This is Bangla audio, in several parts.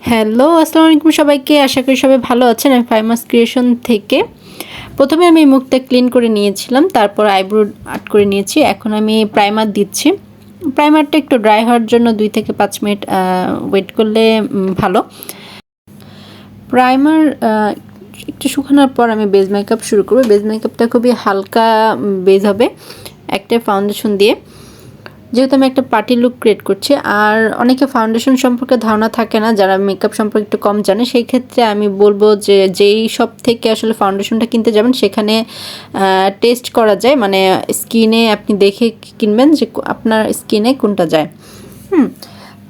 হ্যালো, আসসালামু আলাইকুম সবাইকে। আশা করি সবাই ভালো আছেন। আমি ফাইমাস ক্রিয়েশন থেকে। প্রথমে আমি মুখটা ক্লিন করে নিয়েছিলাম, তারপর আইব্রো আর্ট করে নিয়েছি। এখন আমি প্রাইমার দিচ্ছি। প্রাইমারটা একটু ড্রাই হওয়ার জন্য 2 থেকে 5 মিনিট ওয়েট করলে ভালো। প্রাইমার একটু শুকানোর পর আমি বেজ মেকআপ শুরু করব। বেজ মেকআপটা খুবই হালকা বেজ হবে একটা ফাউন্ডেশন দিয়ে, যেহেতু আমি একটা পার্টি লুক ক্রিয়েট করছি। আর অনেকে ফাউন্ডেশন সম্পর্কে ধারণা থাকে না, যারা মেকআপ সম্পর্কে একটু কম জানে, সেই ক্ষেত্রে আমি বলবো যে যেই শপ থেকে আসলে ফাউন্ডেশনটা কিনতে যাবেন সেখানে টেস্ট করা যায়, মানে স্কিনে আপনি দেখে কিনবেন যে আপনার স্কিনে কোনটা যায়।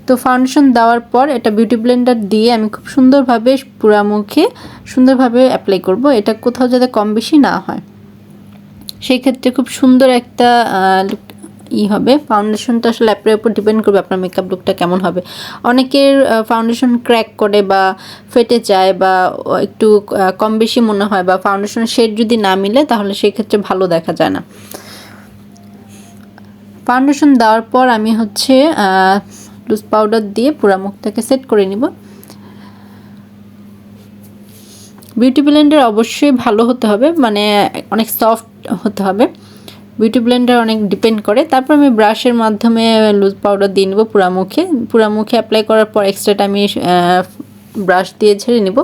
তো ফাউন্ডেশন দেওয়ার পর এটা বিউটি ব্লেন্ডার দিয়ে আমি খুব সুন্দরভাবে পুরা মুখে সুন্দরভাবে অ্যাপ্লাই করব। এটা কোথাও যাতে কম বেশি না হয়, সেই ক্ষেত্রে খুব সুন্দর একটা হবে। ফাউন্ডেশনটা আসলে অ্যাপের উপর ডিপেন্ড করবে আপনার মেকআপ লুকটা কেমন হবে। অনেকের ফাউন্ডেশন ক্র্যাক করে বা ফেটে যায় বা একটু কম বেশি মনে হয়, বা ফাউন্ডেশনের শেড যদি না মিলে তাহলে সেই ক্ষেত্রে ভালো দেখা যায় না। ফাউন্ডেশন দেওয়ার পর আমি লুজ পাউডার দিয়ে পুরো মুখটাকে সেট করে নিব। বিউটি ব্লেন্ডার অবশ্যই ভালো হতে হবে, মানে অনেক সফট হতে হবে। বিউটি ব্লেন্ডার অনেক ডিপেন্ড করে। তারপর আমি ব্রাশের মাধ্যমে লুজ পাউডার দিয়ে নেব পুরা মুখে অ্যাপ্লাই করার পর এক্সট্রাটা আমি ব্রাশ দিয়ে ঝেড়ে নেব।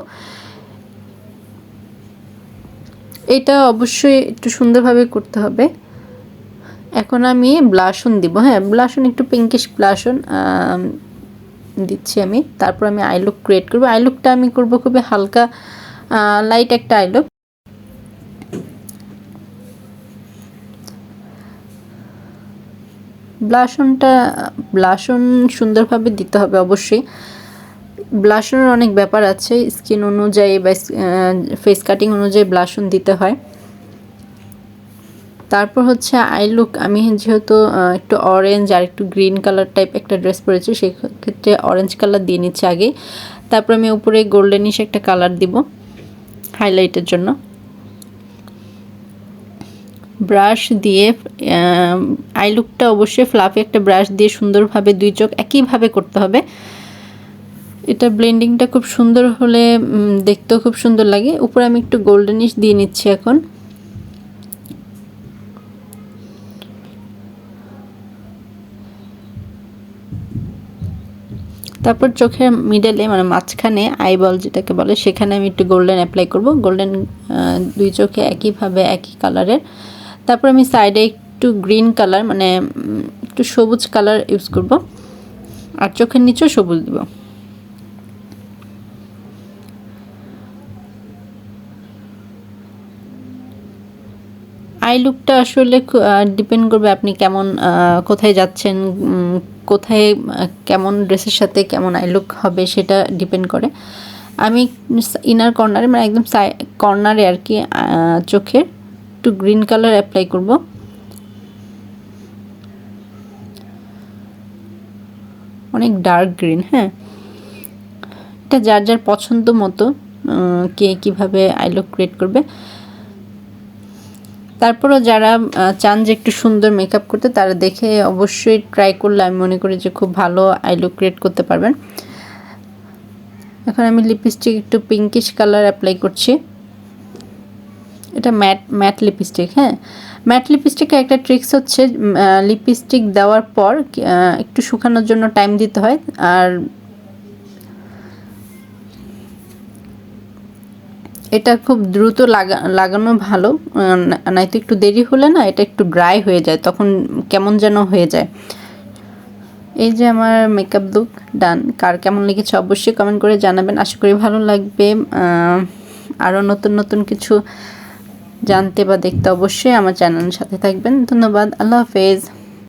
এটা অবশ্যই একটু সুন্দরভাবে করতে হবে। এখন আমি ব্লাশন দিব। ব্লাশন একটু পিঙ্কিশ ব্লাশন দিচ্ছি আমি। তারপর আমি আই লুক ক্রিয়েট করব। আই লুকটা আমি করব খুবই হালকা লাইট একটা আই লুক। ব্লাশন সুন্দরভাবে দিতে হবে অবশ্যই। ব্লাশনের অনেক ব্যাপার আছে, স্কিন অনুযায়ী বা ফেস কাটিং অনুযায়ী ব্লাশন দিতে হয়। তারপর আই লুক, আমি যেহেতু একটু অরেঞ্জ আর একটু গ্রিন কালার টাইপ একটা ড্রেস পরেছি, সেই ক্ষেত্রে অরেঞ্জ কালার দিয়ে নিচ্ছি আগে। তারপর আমি উপরে গোল্ডেনিশ একটা কালার দিব হাইলাইটের জন্য। ব্রাশ দিয়ে আই লুকটা অবশ্যই ফ্লাফি একটা ব্রাশ দিয়ে সুন্দরভাবে 2 চোখ একইভাবে করতে হবে। এটা ব্লেন্ডিংটা খুব সুন্দর হলে দেখতেও খুব সুন্দর লাগে। উপরে আমি একটু গোল্ডেনিশ দিয়ে নিচ্ছি এখন। তারপর চোখের মিডলে, মানে মাঝখানে আইবল যেটাকে বলে, সেখানে আমি একটু গোল্ডেন অ্যাপ্লাই করব। গোল্ডেন 2 চোখে একইভাবে একই কালারের। তারপর আমি সাইডে একটু গ্রিন কালার, মানে একটু সবুজ কালার ইউজ করব, আর চোখের নিচেও সবুজ দেব। আই লুকটা আসলে ডিপেন্ড করবে আপনি কেমন কোথায় যাচ্ছেন, কোথায় কেমন ড্রেসের সাথে কেমন আই লুক হবে সেটা ডিপেন্ড করে। আমি ইনার কর্নারে, মানে একদম কর্নারে আর কি, চোখের একটু গ্রিন কালার অ্যাপ্লাই করব। অনেক ডার্ক গ্রিন। এটা যার যার পছন্দ মতো কে কীভাবে আই লুক ক্রিয়েট করবে। তারপরও যারা চান যে একটু সুন্দর মেকআপ করতে, তারা দেখে অবশ্যই ট্রাই করলে আমি মনে করি যে খুব ভালো আই লুক ক্রিয়েট করতে পারবেন। এখন আমি লিপস্টিক একটু পিঙ্কিশ কালার অ্যাপ্লাই করছি। এটা ম্যাট লিপস্টিক। ম্যাট লিপস্টিকের একটা ট্রিক্স হচ্ছে, লিপস্টিক দেওয়ার পর একটু শুকানোর জন্য টাইম দিতে হয়। আর এটা খুব দ্রুত লাগানো ভালো, নয়তো একটু দেরি হলে না এটা একটু ড্রাই হয়ে যায়, তখন কেমন যেন হয়ে যায়। এই যে আমার মেকআপ লুক ডান। কার কেমন লেগেছে অবশ্যই কমেন্ট করে জানাবেন। আশা করি ভালো লাগবে। আরও নতুন নতুন কিছু জানতে বা দেখতে অবশ্যই আমার চ্যানেলের সাথে থাকবেন। ধন্যবাদ। আল্লাহ হাফেজ।